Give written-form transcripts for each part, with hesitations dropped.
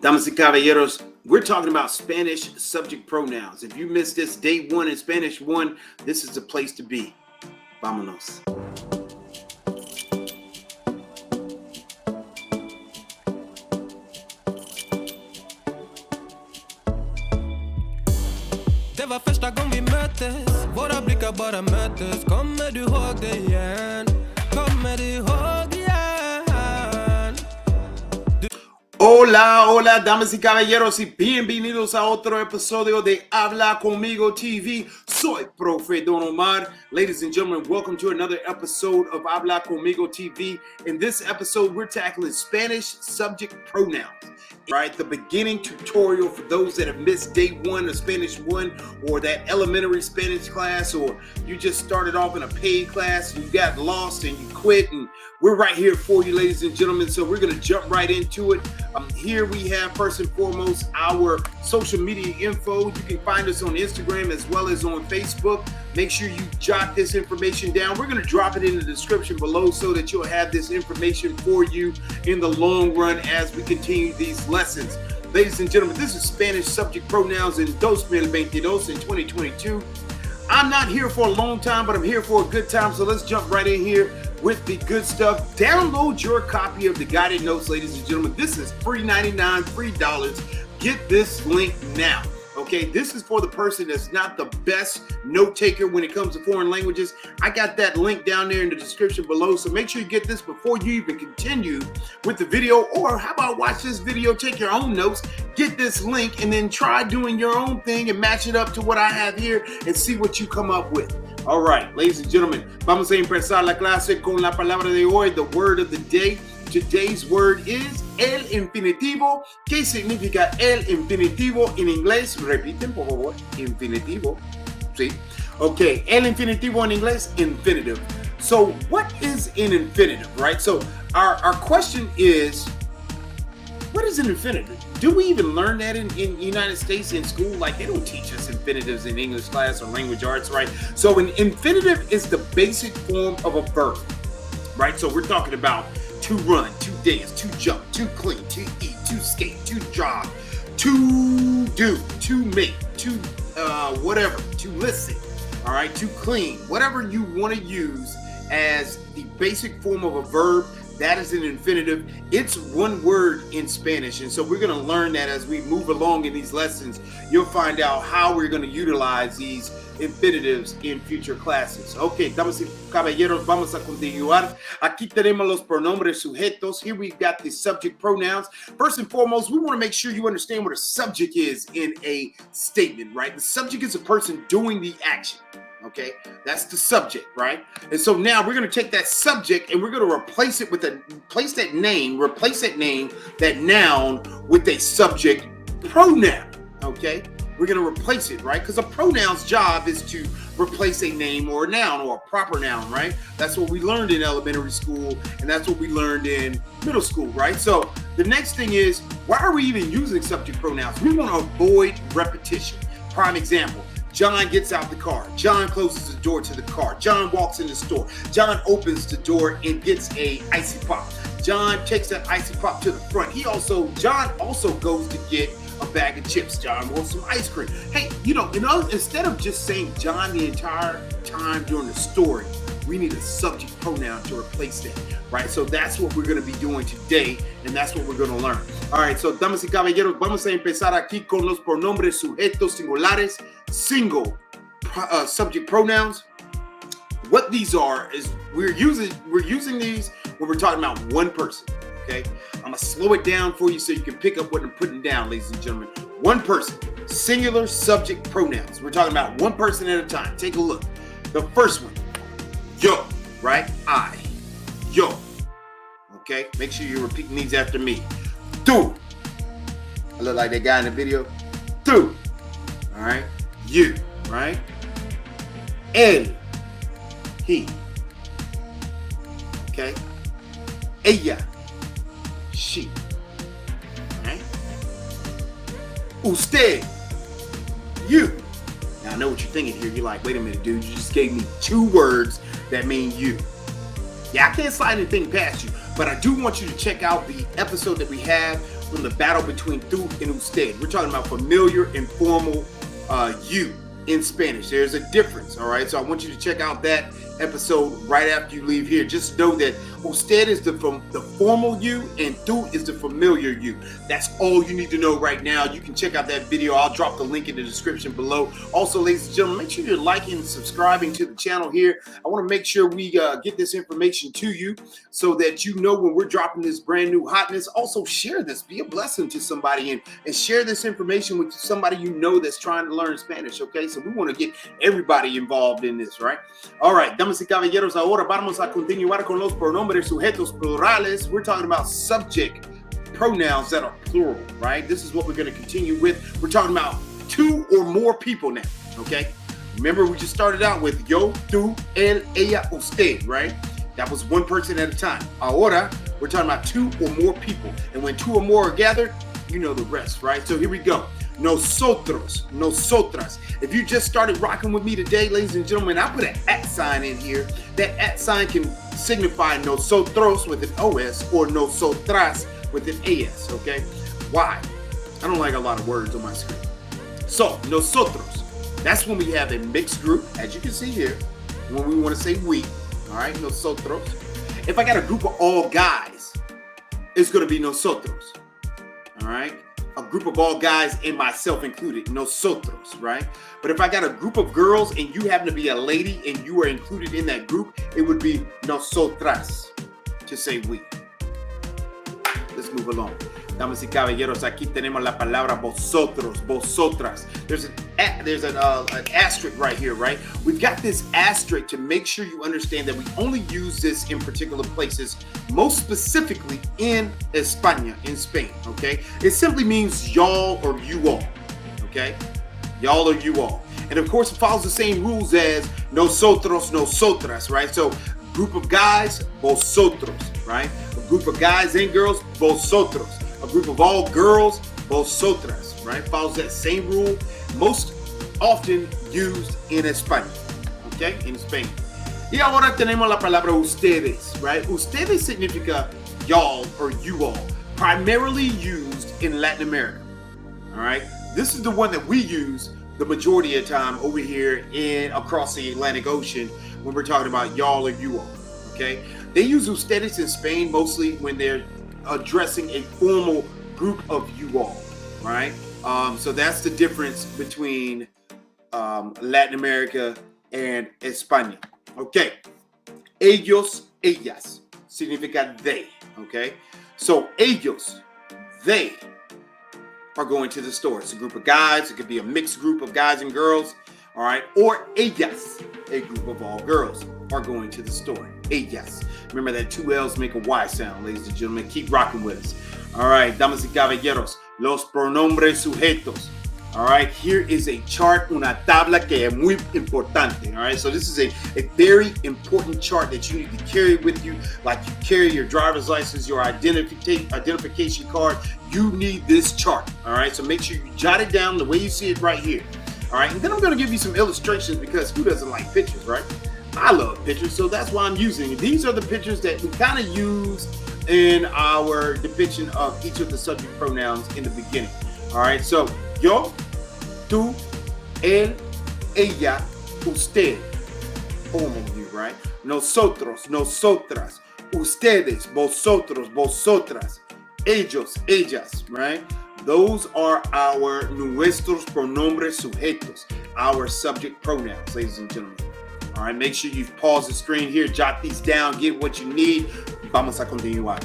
Damas y caballeros, we're talking about Spanish subject pronouns. If you missed this day one in Spanish 1, this is the place to be. Vámonos. Det var första gången vi möttes. Våra blickar bara möttes. Kommer du ihåg det igen? Kommer du ihåg igen? Hola, hola, damas y caballeros, y bienvenidos a otro episodio de Habla Conmigo TV. Soy Profe Don Omar. Ladies and gentlemen, welcome to another episode of Habla Conmigo TV. In this episode, we're tackling Spanish subject pronouns. Right, the beginning tutorial for those that have missed day one of Spanish 1 or that elementary Spanish class, or you just started off in a paid class and you got lost and you quit, and we're right here for you, ladies and gentlemen. So we're going to jump right into it. Here we have first and foremost our social media info. You can find us on Instagram as well as on Facebook. Make sure you jot this information down. We're going to drop it in the description below so that you'll have this information for you in the long run as we continue these lessons. Ladies and gentlemen, this is Spanish subject pronouns in 2022, in 2022. I'm not here for a long time, but I'm here for a good time. So let's jump right in here with the good stuff. Download your copy of the guided notes, ladies and gentlemen. This is free $99, $3. Get this link now. Okay, this is for the person that's not the best note taker when it comes to foreign languages. I got that link down there in the description below, so make sure you get this before you even continue with the video. Or how about watch this video, take your own notes, get this link, and then try doing your own thing and match it up to what I have here and see what you come up with. All right, ladies and gentlemen, vamos a empezar la clase con la palabra de hoy, the word of the day. Today's word is el infinitivo. ¿Qué significa el infinitivo en inglés? Repiten, por favor. Infinitivo. ¿Sí? Okay, el infinitivo en inglés, infinitive. So what is an infinitive, right? So our question is, what is an infinitive? Do we even learn that in the United States in school? Like, they don't teach us infinitives in English class or language arts, right? So an infinitive is the basic form of a verb, right? So we're talking about to run, to dance, to jump, to clean, to eat, to skate, to jog, to do, to make, to whatever, to listen, all right, to clean, whatever you want to use as the basic form of a verb. That is an infinitive. It's one word in Spanish. And so we're going to learn that as we move along in these lessons. You'll find out how we're going to utilize these infinitives in future classes. Okay, damas y caballeros, vamos a continuar. Aquí tenemos los pronombres sujetos. Here we've got the subject pronouns. First and foremost, we want to make sure you understand what a subject is in a statement, right? The subject is a person doing the action. Okay, that's the subject, right? And so now we're going to take that subject and we're going to replace it with replace that name, that noun with a subject pronoun. Okay, we're going to replace it, right? Because a pronoun's job is to replace a name or a noun or a proper noun, right? That's what we learned in elementary school, and that's what we learned in middle school, right? So the next thing is, why are we even using subject pronouns? We want to avoid repetition. Prime example. John gets out the car. John closes the door to the car. John walks in the store. John opens the door and gets a icy pop. John takes that icy pop to the front. John also goes to get a bag of chips. John wants some ice cream. Hey, instead of just saying John the entire time during the story, we need a subject pronoun to replace that, right? So that's what we're going to be doing today, and that's what we're going to learn. All right, so damas y caballeros, vamos a empezar aquí con los pronombres sujetos singulares, single subject pronouns. What these are is we're using these when we're talking about one person, okay? I'm going to slow it down for you so you can pick up what I'm putting down, ladies and gentlemen. One person, singular subject pronouns. We're talking about one person at a time. Take a look. The first one. Yo, right? I. Yo. Okay? Make sure you're repeating these after me. Tú. I look like that guy in the video. Tú. All right? You. Right? Él. He. Okay? Ella. She. All right? Usted. You. Now I know what you're thinking here. You're like, wait a minute, dude. You just gave me two words that mean you. Yeah, I can't slide anything past you, but I do want you to check out the episode that we have on the battle between tú and usted. We're talking about familiar and formal you in Spanish. There's a difference, all right? So I want you to check out that episode right after you leave here. Just know that usted is the formal you and tú is the familiar you. That's all you need to know right now. You can check out that video. I'll drop the link in the description below. Also, ladies and gentlemen, make sure you're liking and subscribing to the channel here. I want to make sure we get this information to you so that you know when we're dropping this brand new hotness. Also, share this. Be a blessing to somebody and share this information with somebody you know that's trying to learn Spanish, okay? So we want to get everybody involved in this, right? All right, damas y caballeros, ahora vamos a continuar con los pronombres sujetos plurales. We're talking about subject pronouns that are plural, right? This is what we're going to continue with. We're talking about two or more people now, okay? Remember, we just started out with yo, tú, él, ella, usted, right? That was one person at a time. Ahora, we're talking about two or more people. And when two or more are gathered, you know the rest, right? So here we go. Nosotros, nosotras. If you just started rocking with me today, ladies and gentlemen, I put an @ sign in here. That @ sign can signify nosotros with an OS or nosotras with an AS, okay? Why? I don't like a lot of words on my screen. So, nosotros, that's when we have a mixed group, as you can see here, when we want to say we, all right, nosotros. If I got a group of all guys, it's going to be nosotros, all right? A group of all guys and myself included, nosotros, right? But if I got a group of girls and you happen to be a lady and you are included in that group, it would be nosotras, to say we. Let's move along. Damas y caballeros, aquí tenemos la palabra vosotros, vosotras. There's an asterisk right here, right? We've got this asterisk to make sure you understand that we only use this in particular places, most specifically in España, in Spain, okay? It simply means y'all or you all, okay? Y'all or you all. And of course, it follows the same rules as nosotros, nosotras, right? So, group of guys, vosotros, right? A group of guys and girls, vosotros. A group of all girls, vosotras, right? Follows that same rule, most often used in España, okay? In Spain. Y ahora tenemos la palabra ustedes, right? Ustedes significa y'all or you all, primarily used in Latin America, all right? This is the one that we use the majority of the time over here across the Atlantic Ocean when we're talking about y'all or you all, okay? They use ustedes in Spain mostly when they're addressing a formal group of you all, right? So that's the difference between Latin America and España. Okay. Ellos, ellas significa they, okay? So ellos, they are going to the store. It's a group of guys. It could be a mixed group of guys and girls, all right? Or ellas, a group of all girls, are going to the store. Ellas. Remember that two L's make a Y sound, ladies and gentlemen. Keep rocking with us. All right, damas y caballeros, los pronombres sujetos. All right, here is a chart, una tabla que es muy importante. All right, so this is a very important chart that you need to carry with you, like you carry your driver's license, your identification card. You need this chart. All right, so make sure you jot it down the way you see it right here. All right, and then I'm going to give you some illustrations because who doesn't like pictures, right? I love pictures, so that's why I'm using it. These are the pictures that we kind of use in our depiction of each of the subject pronouns in the beginning. All right, so yo, tú, él, ella, usted, formal you, right? Nosotros, nosotras, ustedes, vosotros, vosotras, ellos, ellas, right? Those are our nuestros pronombres sujetos, our subject pronouns, ladies and gentlemen. All right, make sure you pause the screen here, jot these down, get what you need. Vamos a continuar.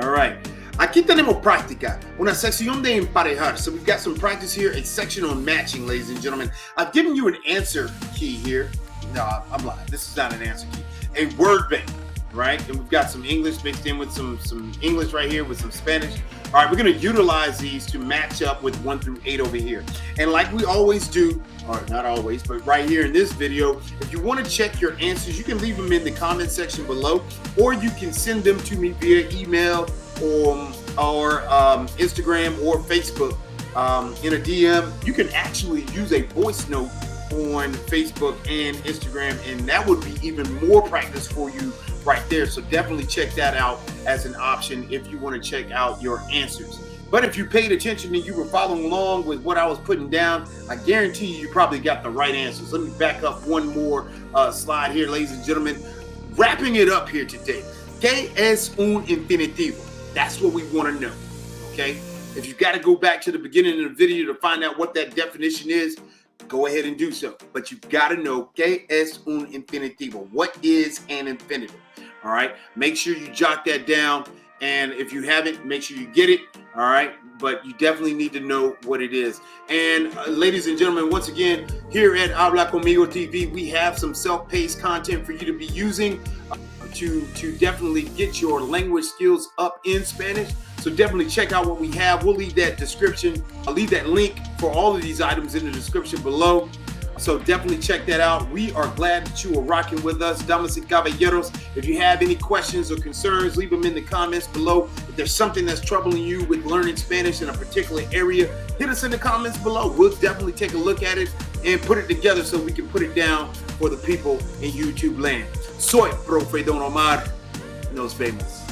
All right. Aquí tenemos práctica, una sección de emparejar. So we've got some practice here, a section on matching, ladies and gentlemen. I've given you an answer key here. No, I'm lying. This is not an answer key. A word bank, right? And we've got some English mixed in with some English right here with some Spanish. All right, we're going to utilize these to match up with 1 through 8 over here. And like we always do, or not always, but right here in this video, if you want to check your answers, you can leave them in the comment section below, or you can send them to me via email or Instagram or Facebook in a DM. You can actually use a voice note on Facebook and Instagram, and that would be even more practice for you right there. So definitely check that out as an option if you want to check out your answers. But if you paid attention and you were following along with what I was putting down, I guarantee you probably got the right answers. Let me back up one more slide here, ladies and gentlemen. Wrapping it up here today. ¿Qué es un infinitivo? That's what we want to know, okay? If you got to go back to the beginning of the video to find out what that definition is, go ahead and do so. But you got to know, ¿qué es un infinitivo? What is an infinitive? All right? Make sure you jot that down. And if you haven't, make sure you get it. All right? But you definitely need to know what it is. And ladies and gentlemen, once again, here at Habla Conmigo TV, we have some self-paced content for you to be using to definitely get your language skills up in Spanish. So definitely check out what we have. We'll leave that description. I'll leave that link for all of these items in the description below. So definitely check that out. We are glad that you are rocking with us, damas y caballeros. If you have any questions or concerns, leave them in the comments below. If there's something that's troubling you with learning Spanish in a particular area, hit us in the comments below. We'll definitely take a look at it and put it together so we can put it down for the people in YouTube land. Soy Profe Don Omar. Nos vemos.